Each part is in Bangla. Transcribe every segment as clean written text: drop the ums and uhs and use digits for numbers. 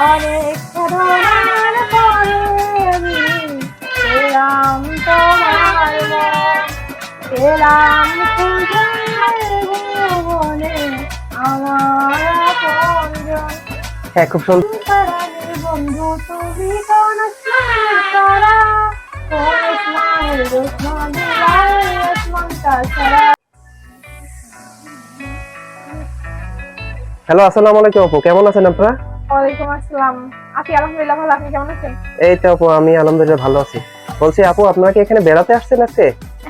অনেক সাধনার পরে আমি পেলাম তোমার মন, পেলাম খুঁজে ভুবনে আমার আপনজন। হ্যাঁ, খুব সুন্দর। প্রাণের বন্ধু তুমি কোন স্নানের তারা, কোন স্নানের জ্যোৎস্না দিলাই আসমানটা সারা। হ্যালো, আসসালামু আলাইকুম আপু, কেমন আছেন আপনারা? ওয়ালাইকুম আসসালাম। আছি আলহামদুলিল্লাহ ভালো, আপনি কেমন আছেন? এই তো আপু, আমি আলহামদুলিল্লাহ ভালো আছি। বলছি আপু, আপনারা কি এখানে বেড়াতে আসছেন আজকে?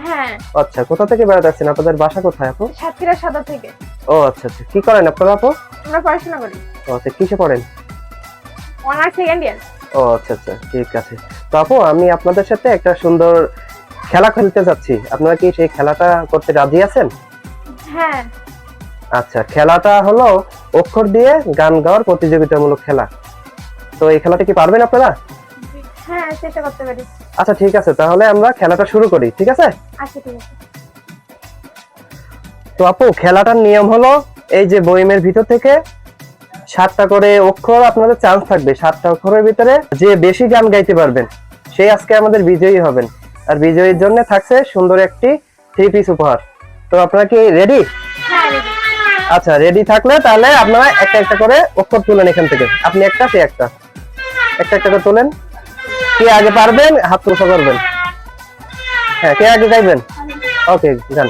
হ্যাঁ। আচ্ছা, কোথা থেকে বেড়াতে আসছেন? আপনাদের বাসা কোথায় আপু? সাতক্ষীরা সদর থেকে। ও আচ্ছা আচ্ছা, কি করেন আপনারা আপু? আমরা পড়াশোনা করি। ও আচ্ছা, কিসে পড়েন? Honours second year. ও আচ্ছা আচ্ছা, ঠিক আছে। তো আপু, আমি আপনাদের সাথে একটা সুন্দর খেলা খেলতে যাচ্ছি, আপনারা কি সেই খেলাটা করতে রাজি আছেন? হ্যাঁ। আচ্ছা, খেলাটা হলো অক্ষর দিয়ে গান গাওয়ার প্রতিযোগিতামূলক খেলা। তো এই খেলাটা কি পারবেন আপনারা? হ্যাঁ, চেষ্টা করতে পারি। আচ্ছা ঠিক আছে, তাহলে আমরা খেলাটা শুরু করি, ঠিক আছে? আচ্ছা ঠিক আছে। তো আপু, খেলাটার নিয়ম হলো, এই যে বইমের ভিতর থেকে 7টা করে অক্ষর আপনাদের চান্স থাকবে। 7টা অক্ষরের ভিতরে যে বেশি গান গাইতে পারবেন সেই আজকে আমাদের বিজয়ী হবেন। আর বিজয়ীর জন্য থাকছে সুন্দর একটি 3 পিস উপহার। তো আপনারা কি রেডি? হ্যাঁ রেডি। আচ্ছা, রেডি থাকলে তাহলে আপনারা একটা একটা করে অক্ষর তুলেন এখান থেকে। আপনি একটা, সে একটা, একটা একটা করে তোলেন। কে আগে পারবেন হাত উঁচু করবেন। হ্যাঁ, কে আগে গাইবেন? ওকে, গান।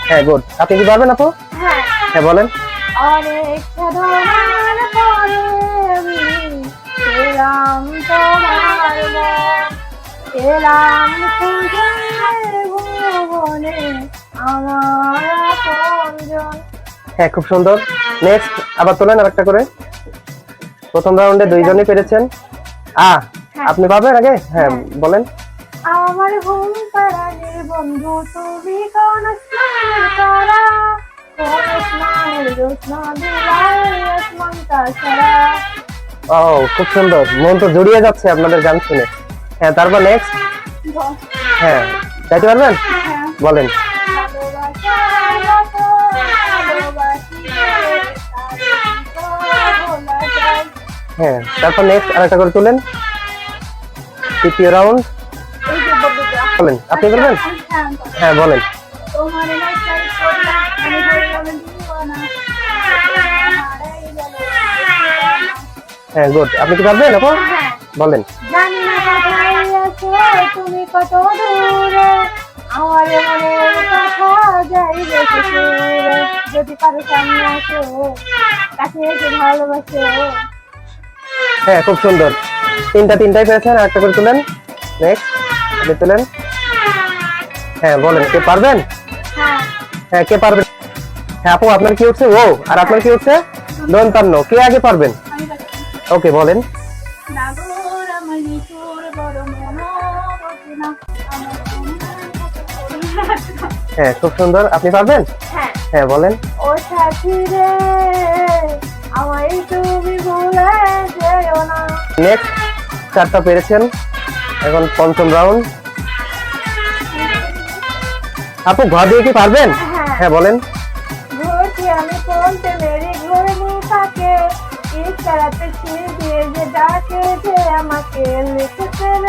হ্যাঁ, গুড। আপনি কি পারবেন আপু? হ্যাঁ। হ্যাঁ, বলেন। অনেক সাধনার পরে আমি পেলাম তোমার মন, পেলাম খুঁজে ভুবনে আমার আপনজন। হ্যাঁ, খুব সুন্দর। নেক্সট, আবার তোলেন আর একটা করে। প্রথম রাউন্ডে 2 জনই পেরেছেন। আপনি পারবেন আগে? হ্যাঁ, বলেন। আমার ঘুম পাড়ানির বন্ধু তুমি কোন স্নানের তারা, কোন স্নানের জ্যোৎস্না দিলাই আসমানটা সারা। ও, খুব সুন্দর, মন তো জড়িয়ে যাচ্ছে আপনাদের গান শুনে। হ্যাঁ, তারপর নেক্সট। হ্যাঁ, গাইতে পারবেন? বলেন। হ্যাঁ, তারপর নেক্সট আরেকটা করে তুলেন। তৃতীয় রাউন্ড। বলেন, আপনি বলবেন? হ্যাঁ, বলেন। হ্যাঁ, গুড। আপনি কি পারবেন আপু? বলেন। জানি না কোথায় আছো তুমি, কত দূরে আমার মনের কথা যাইবে সুরে, যদি পারো সামনে আসো কাছে এসে ভালোবাসো। হ্যাঁ, খুব সুন্দর। তিনটাই পেয়েছেন, আরেকটা করে তুলেন। নেক্সট, আপনি তুলেন। হ্যাঁ, বলেন, কে পারবেন? হ্যাঁ, কে পারবেন? হ্যাঁ আপু, আপনার কি উঠছে? ও, আর আপনার কি উঠছে? 59। কে আগে পারবেন? ওকে, বলেন। হ্যাঁ, খুব সুন্দর। আপনি পারবেন? হ্যাঁ, বলেন। ও সাথী রে আমায় তুমি ভুলে যেও না। নেক্সট, 4টা পেরেছেন। এখন পঞ্চম রাউন্ড। আপু, ঘর দিয়ে কি পারবেন? হ্যাঁ, বলেন। ঘুরছি আমি কোনতে মেরি ঘরে মুখাকে, ইশারাতে ছিঁড়ে দিয়ে যে ডাকে যে আমাকে, লিখেছেন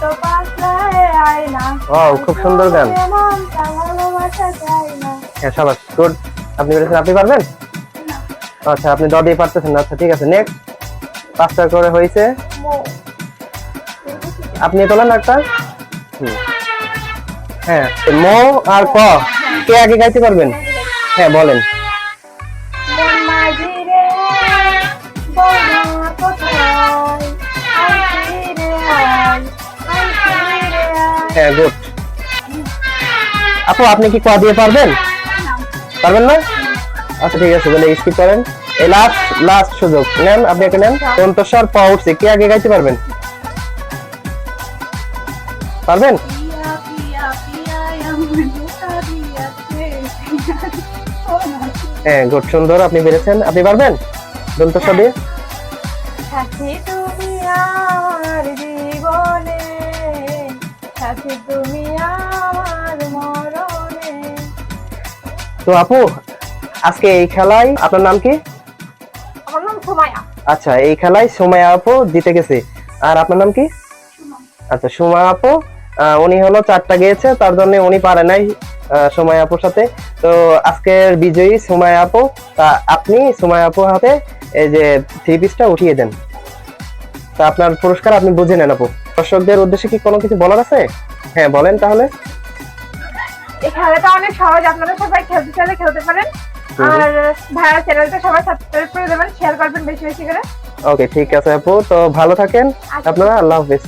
তো পাতলায় আয়না। ও, খুব সুন্দর গান। মনটা ভালোবাসা চাই না। হ্যাঁ, শাবাশ, গুড। আপনি পেরেছেন। আপনি পারবেন? আচ্ছা, আপনি দ দিয়ে পারতেছেন না। আচ্ছা ঠিক আছে, নেক্সট। 5টা করে হয়েছে। আপনি তোলেন একটা। হ্যাঁ, ম আর ক, কে আগে গাইতে পারবেন? হ্যাঁ, বলেন। হ্যাঁ, গুড। আপু, আপনি কি ক দিয়ে পারবেন? পারবেন না? আচ্ছা ঠিক আছে, তাহলে স্কিপ করেন। এই লাস্ট সুযোগ নেন, আপনি একে নেন। কণ্ঠস্বর প উঠছে, কে আগে গাইতে পারবেন? পারবেন? হ্যাঁ, গুড, সুন্দর, আপনি পেরেছেন। আপনি পারবেন দন্তস্বর দিয়ে? সাথী তুমি আমার জীবনে, সাথী তুমি আমার মরণে, তো আপু আজকে এই খেলায় আপনার নাম কি? আমার নাম সুমাইয়া। আচ্ছা, এই খেলায় সুমাইয়া আপু জিতে গেছে। আর আপনার নাম কি? আচ্ছা, সুমাইয়া আপু উনি হলো 4টা গিয়েছে, তার জন্য উনি পারে নাই সুমাইয়া আপুর সাথে। তো আজকের বিজয়ী সুমাইয়া আপু। তা আপনি সুমাইয়া আপুর হাতে এই যে 3 পিসটা উঠিয়ে দেন। তা আপনার পুরস্কার আপনি বুঝে নেন আপু। দর্শকদের উদ্দেশ্যে কি কোনো কিছু বলার আছে? হ্যাঁ বলেন তাহলে। এই খেলাটা অনেক সহজ, আপনারা সবাই খেলতে চাইলে খেলতে পারেন। আর ভাইয়া চ্যানেলটা সবাই সাবস্ক্রাইব করে দেবেন, শেয়ার করবেন বেশি বেশি করে। ওকে, ঠিক আছে আপু, তো ভালো থাকেন আপনারা। আল্লাহ হাফেজ।